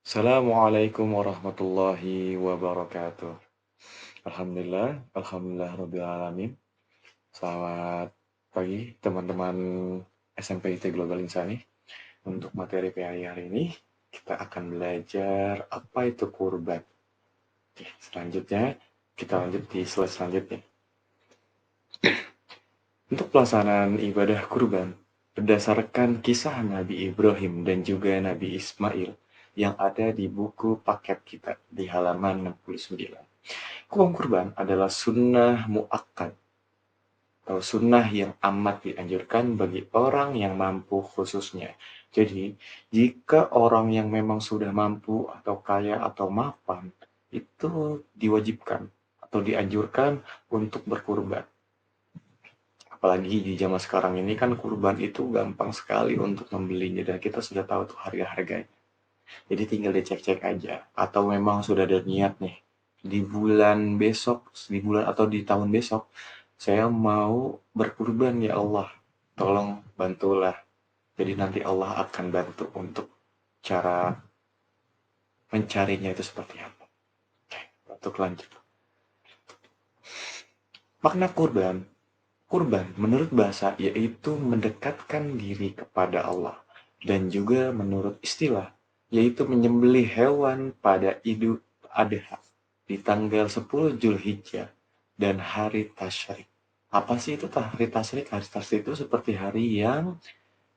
Assalamualaikum warahmatullahi wabarakatuh. Alhamdulillah rabbil alamin. Selamat pagi teman-teman SMP IT Global Insani. Untuk materi hari ini kita akan belajar apa itu kurban. Oke, selanjutnya kita lanjut di slide selanjutnya. Untuk pelaksanaan ibadah kurban berdasarkan kisah Nabi Ibrahim dan juga Nabi Ismail yang ada di buku paket kita di halaman 69. Kurban adalah sunnah muakkad atau sunnah yang amat dianjurkan bagi orang yang mampu khususnya. Jadi, jika orang yang memang sudah mampu atau kaya atau mapan, itu diwajibkan atau dianjurkan untuk berkurban. Apalagi di zaman sekarang ini kan kurban itu gampang sekali untuk membelinya dan kita sudah tahu tuh harga-harganya. Jadi tinggal dicek-cek aja. Atau memang sudah ada niat nih, di bulan besok, di bulan atau di tahun besok, saya mau berkurban ya Allah. Tolong bantulah. Jadi nanti Allah akan bantu untuk cara mencarinya itu seperti apa. Oke, untuk lanjut. Makna kurban. Kurban menurut bahasa yaitu mendekatkan diri kepada Allah. Dan juga menurut istilah yaitu menyembelih hewan pada Idul Adha di tanggal 10 Zulhijjah dan hari Tasyrik. Apa sih itu hari Tasyrik? Hari Tasyrik itu seperti hari yang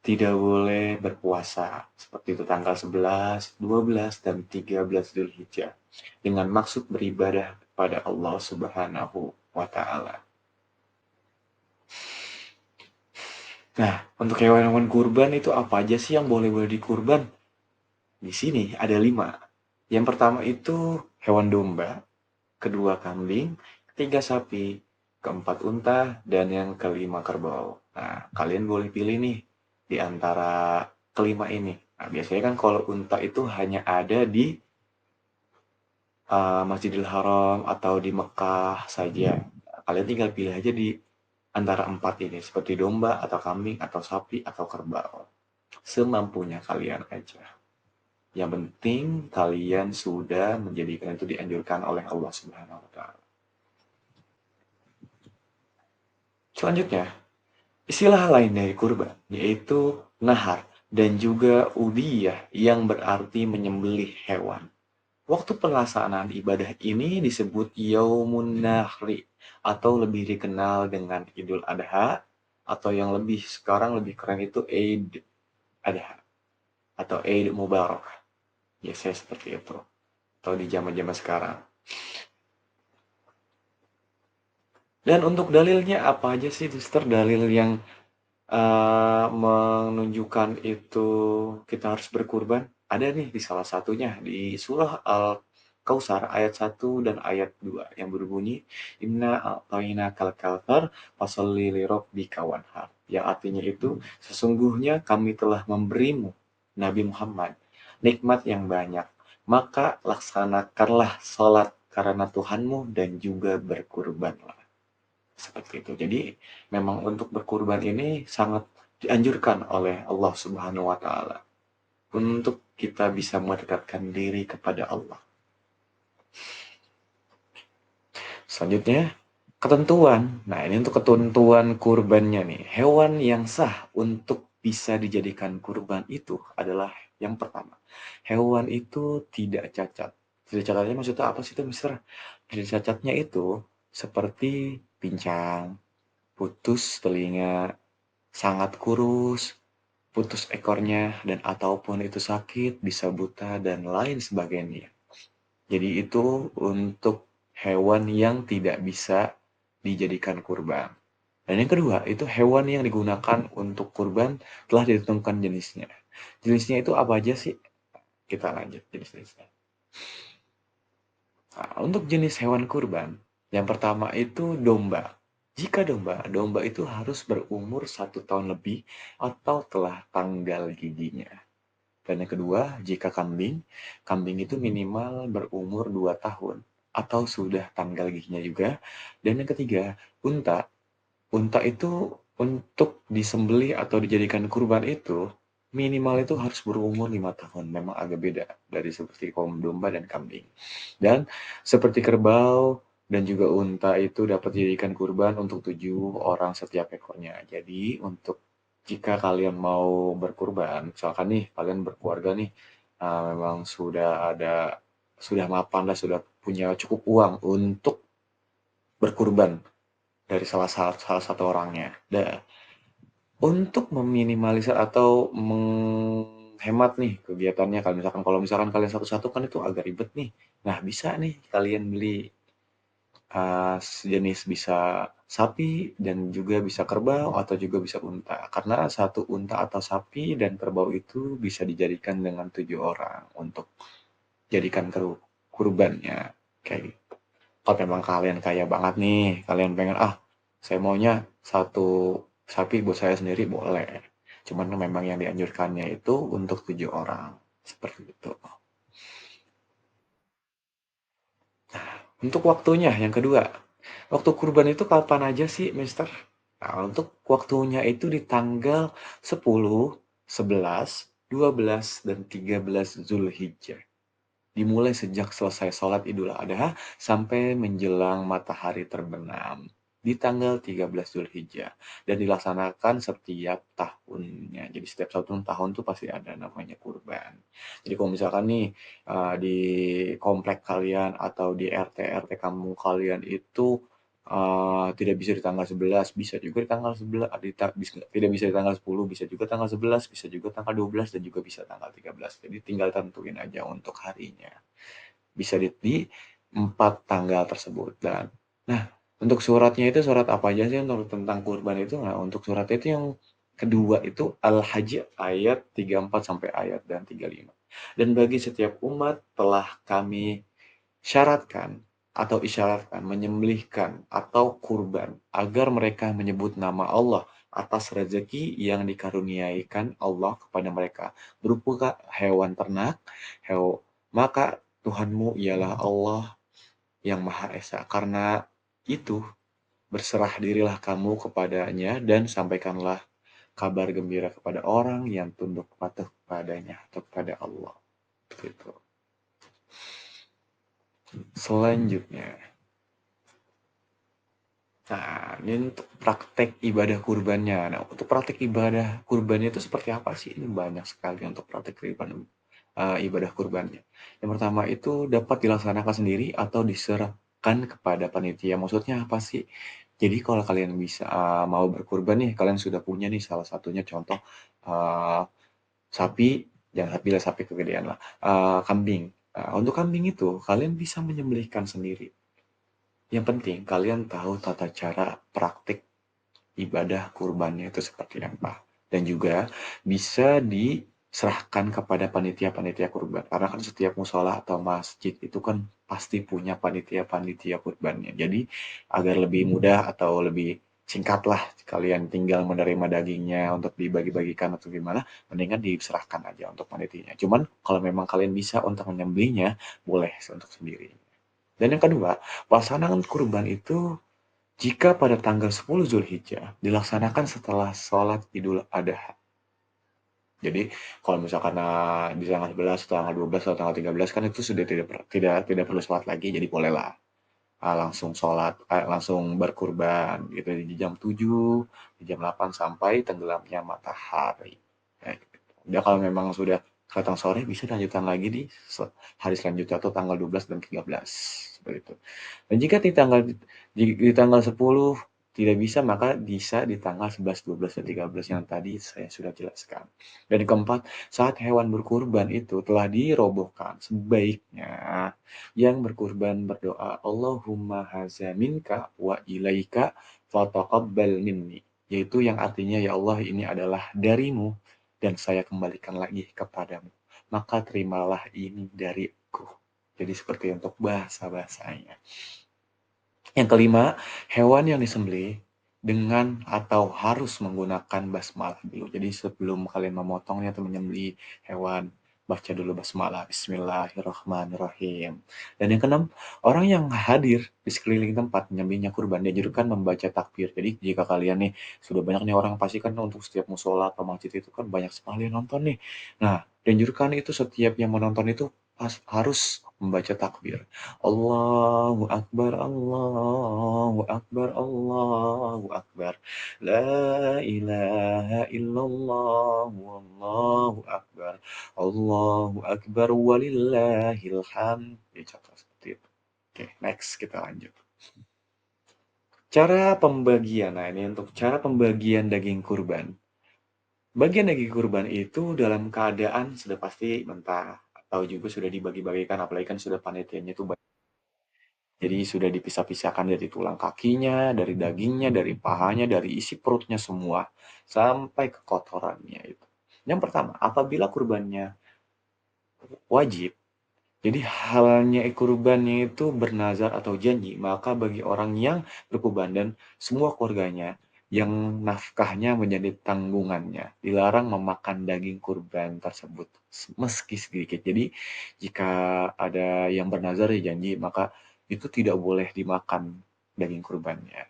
tidak boleh berpuasa. Seperti itu tanggal 11, 12, dan 13 Zulhijjah. Dengan maksud beribadah kepada Allah Subhanahu wa Ta'ala. Nah, untuk hewan-hewan kurban itu apa aja sih yang boleh-boleh dikurban? Di sini ada 5. Yang pertama itu hewan domba, kedua kambing, ketiga sapi, keempat unta, dan yang kelima kerbau. Nah, kalian boleh pilih nih di antara kelima ini. Nah, biasanya kan kalau unta itu hanya ada di Masjidil Haram atau di Mekah saja. Kalian tinggal pilih aja di antara 4 ini, seperti domba atau kambing atau sapi atau kerbau. Semampunya kalian aja. Yang penting kalian sudah menjadikan itu dianjurkan oleh Allah Subhanahu wa taala. Selanjutnya, istilah lain dari kurban yaitu nahar dan juga udiyah yang berarti menyembelih hewan. Waktu pelaksanaan ibadah ini disebut Yaumun Nahri atau lebih dikenal dengan Idul Adha atau yang lebih sekarang lebih keren itu Eid Adha atau Eid Mubarak. Ya saya seperti itu. Atau di zaman-zaman sekarang. Dan untuk dalilnya apa aja sih, Mister? Dalil yang menunjukkan itu kita harus berkurban? Ada nih di salah satunya di surah Al-Kautsar ayat 1 dan ayat 2 yang berbunyi Inna a'tainakal kautsar fasholli lirabbika wanhar. Yang artinya itu sesungguhnya kami telah memberimu Nabi Muhammad nikmat yang banyak, maka laksanakanlah salat karena Tuhanmu dan juga berkurbanlah. Seperti itu. Jadi memang untuk berkurban ini sangat dianjurkan oleh Allah Subhanahu wa taala untuk kita bisa mendekatkan diri kepada Allah. Selanjutnya, ketentuan. Nah, ini untuk ketentuan kurbannya nih. Hewan yang sah untuk bisa dijadikan kurban itu adalah yang pertama. Hewan itu tidak cacat. Tidak cacatnya maksudnya apa sih itu, Mister? Tidak cacatnya itu seperti pincang, putus telinga, sangat kurus, putus ekornya, dan ataupun itu sakit, bisa buta, dan lain sebagainya. Jadi itu untuk hewan yang tidak bisa dijadikan kurban. Dan yang kedua, itu hewan yang digunakan untuk kurban telah ditentukan jenisnya. Jenisnya itu apa aja sih? Kita lanjut jenis-jenisnya. Nah, untuk jenis hewan kurban, yang pertama itu domba. Jika domba itu harus berumur 1 tahun lebih atau telah tanggal giginya. Dan yang kedua, jika kambing, kambing itu minimal berumur 2 tahun atau sudah tanggal giginya juga. Dan yang ketiga, unta. Unta itu untuk disembelih atau dijadikan kurban itu minimal itu harus berumur 5 tahun. Memang agak beda dari seperti domba dan kambing. Dan seperti kerbau dan juga unta itu dapat dijadikan kurban untuk 7 orang setiap ekornya. Jadi untuk jika kalian mau berkurban, misalkan nih kalian berkeluarga nih, memang sudah mapan lah, sudah punya cukup uang untuk berkurban dari salah satu orangnya. Untuk meminimalisir atau menghemat nih kegiatannya, kalau misalkan kalian satu-satu kan itu agak ribet nih. Nah, bisa nih kalian beli sejenis bisa sapi dan juga bisa kerbau atau juga bisa unta. Karena satu unta atau sapi dan kerbau itu bisa dijadikan dengan 7 orang untuk jadikan kurbannya. Kayak gitu. Kalau memang kalian kaya banget nih, kalian pengen, saya maunya satu sapi buat saya sendiri, boleh. Cuman memang yang dianjurkannya itu untuk 7 orang. Seperti itu. Untuk waktunya, yang kedua. Waktu kurban itu kapan aja sih, Mister? Nah, untuk waktunya itu di tanggal 10, 11, 12, dan 13 Zulhijjah. Dimulai sejak selesai sholat Idul Adha sampai menjelang matahari terbenam di tanggal 13 Zulhijjah dan dilaksanakan setiap tahunnya. Jadi setiap satu tahun tuh pasti ada namanya kurban. Jadi kalau misalkan nih di komplek kalian atau di RT kampung kalian itu tidak bisa di tanggal 11, bisa juga di tanggal 11, tidak bisa di tanggal 10, bisa juga tanggal 11, bisa juga tanggal 12, dan juga bisa tanggal 13. Jadi tinggal tentuin aja untuk harinya. Bisa di 4 tanggal tersebut. Dan nah, untuk suratnya itu surat apa aja sih untuk tentang kurban itu? Nah, untuk surat itu yang kedua itu Al-Hajj ayat 34 sampai ayat dan 35. Dan bagi setiap umat telah kami syaratkan atau isyaratkan menyembelihkan atau kurban agar mereka menyebut nama Allah atas rezeki yang dikaruniaikan Allah kepada mereka berupa hewan ternak, maka Tuhanmu ialah Allah yang Maha Esa. Karena itu, berserah dirilah kamu kepadanya dan sampaikanlah kabar gembira kepada orang yang tunduk patuh kepadanya atau kepada Allah. Gitu. Selanjutnya, nah ini untuk praktek ibadah kurbannya. Nah, untuk praktek ibadah kurbannya itu seperti apa sih? Ini banyak sekali untuk praktek ibadah kurbannya. Yang pertama itu dapat dilaksanakan sendiri atau diserahkan kepada panitia. Maksudnya apa sih? Jadi kalau kalian bisa mau berkurban nih, kalian sudah punya nih salah satunya contoh uh, sapi, jangan bila sapi kegedean lah, kambing. Nah, untuk kambing itu kalian bisa menyembelihkan sendiri. Yang penting kalian tahu tata cara praktik ibadah kurbannya itu seperti apa. Dan juga bisa diserahkan kepada panitia-panitia kurban. Karena kan setiap musola atau masjid itu kan pasti punya panitia-panitia kurbannya. Jadi agar lebih mudah atau lebih singkat lah kalian tinggal menerima dagingnya untuk dibagi-bagikan atau gimana, mendingan diserahkan aja untuk panitianya. Cuman kalau memang kalian bisa untuk menyembelihnya, boleh untuk sendiri. Dan yang kedua, pelaksanaan kurban itu jika pada tanggal 10 Zulhijjah dilaksanakan setelah sholat Idul Adha. Jadi kalau misalkan di tanggal 11, tanggal 12, atau tanggal 13 kan itu sudah tidak perlu sholat lagi, jadi bolehlah langsung sholat, langsung berkurban gitu di jam 7, di jam 8 sampai tenggelamnya matahari. Kayak gitu. Dan kalau memang sudah datang sore bisa lanjutkan lagi di hari selanjutnya atau tanggal 12 dan 13 seperti itu. Dan jika di tanggal 10 tidak bisa, maka bisa di tanggal 11, 12, dan 13 yang tadi saya sudah jelaskan. Dan yang keempat, saat hewan berkurban itu telah dirobohkan, sebaiknya yang berkurban berdoa, Allahumma haza minka wa ilaika fataqabbal minni. Yaitu yang artinya, ya Allah ini adalah darimu dan saya kembalikan lagi kepadamu. Maka terimalah ini dariku. Jadi seperti untuk bahasa-bahasanya. Yang kelima, hewan yang disembelih dengan atau harus menggunakan basmalah dulu. Jadi sebelum kalian memotongnya atau menyembelih hewan, baca dulu basmalah, Bismillahirrahmanirrahim. Dan yang keenam, orang yang hadir di sekeliling tempat nyembelihnya kurban dianjurkan membaca takbir. Jadi jika kalian nih sudah banyak nih orang pasti kan untuk setiap musola atau masjid itu kan banyak sekali yang nonton nih. Nah, dianjurkan itu setiap yang menonton itu harus membaca takbir. Allahu Akbar, Allahu Akbar, Allahu Akbar. La ilaha illallah, wallahu akbar. Allahu akbar walillahil hamd. Ya, contoh seperti itu. Oke, next kita lanjut. Cara pembagian. Nah, ini untuk cara pembagian daging kurban. Bagian daging kurban itu dalam keadaan sudah pasti mentah atau juga sudah dibagi-bagikan, apalagi kan sudah panitianya itu banyak. Jadi sudah dipisah-pisahkan dari tulang kakinya, dari dagingnya, dari pahanya, dari isi perutnya semua, sampai ke kotorannya itu. Yang pertama, apabila kurbannya wajib, jadi halnya kurbannya itu bernazar atau janji, maka bagi orang yang berkurban dan semua keluarganya yang nafkahnya menjadi tanggungannya, dilarang memakan daging kurban tersebut meski sedikit. Jadi jika ada yang bernazar ya janji, maka itu tidak boleh dimakan daging kurbannya,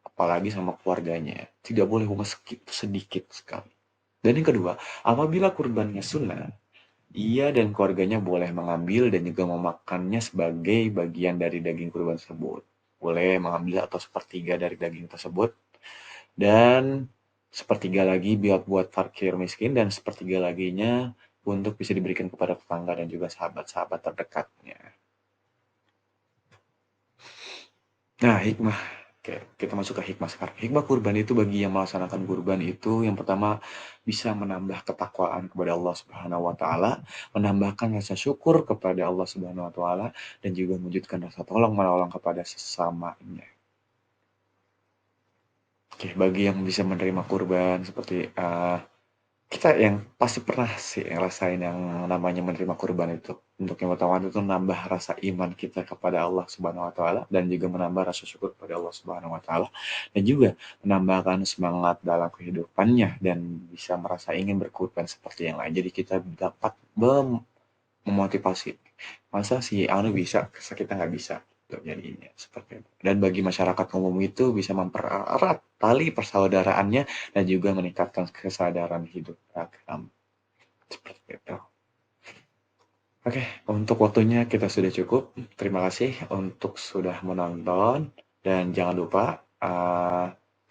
apalagi sama keluarganya. Tidak boleh meski sedikit sekali. Dan yang kedua, apabila kurbannya sunnah, ia dan keluarganya boleh mengambil dan juga memakannya sebagai bagian dari daging kurban tersebut. Boleh mengambil atau sepertiga dari daging tersebut, dan sepertiga lagi buat fakir miskin, dan sepertiga laginya untuk bisa diberikan kepada tetangga dan juga sahabat-sahabat terdekatnya. Nah, hikmah. Oke, kita masuk ke hikmah sekarang. Hikmah kurban itu bagi yang melaksanakan kurban itu yang pertama bisa menambah ketakwaan kepada Allah Subhanahu wa taala, menambahkan rasa syukur kepada Allah Subhanahu wa taala dan juga mewujudkan rasa tolong menolong kepada sesamanya. Oke, bagi yang bisa menerima kurban seperti kita yang pasti pernah sih ngerasain yang namanya menerima kurban itu. Untuk yang pertama itu nambah rasa iman kita kepada Allah Subhanahu wa taala dan juga menambah rasa syukur kepada Allah Subhanahu wa taala dan juga menambahkan semangat dalam kehidupannya dan bisa merasa ingin berkurban seperti yang lain. Jadi kita dapat memotivasi. Masa si anu bisa, kita nggak bisa. Tuh, jadinya seperti itu. Dan bagi masyarakat umum itu bisa mempererat tali persaudaraannya dan juga meningkatkan kesadaran hidup beragam. Seperti itu. Oke, untuk waktunya kita sudah cukup. Terima kasih untuk sudah menonton dan jangan lupa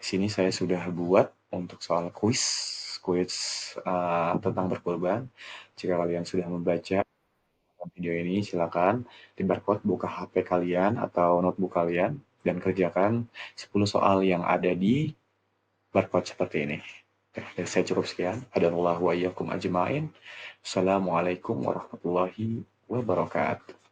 di sini saya sudah buat untuk soal kuis tentang berkorban. Jika kalian sudah membaca video ini, silakan di barcode buka HP kalian atau notebook kalian dan kerjakan 10 soal yang ada di barcode seperti ini. Oke, dari saya cukup sekian. Hadanallahu wa iyyakum ajma'in. Assalamualaikum warahmatullahi wabarakatuh.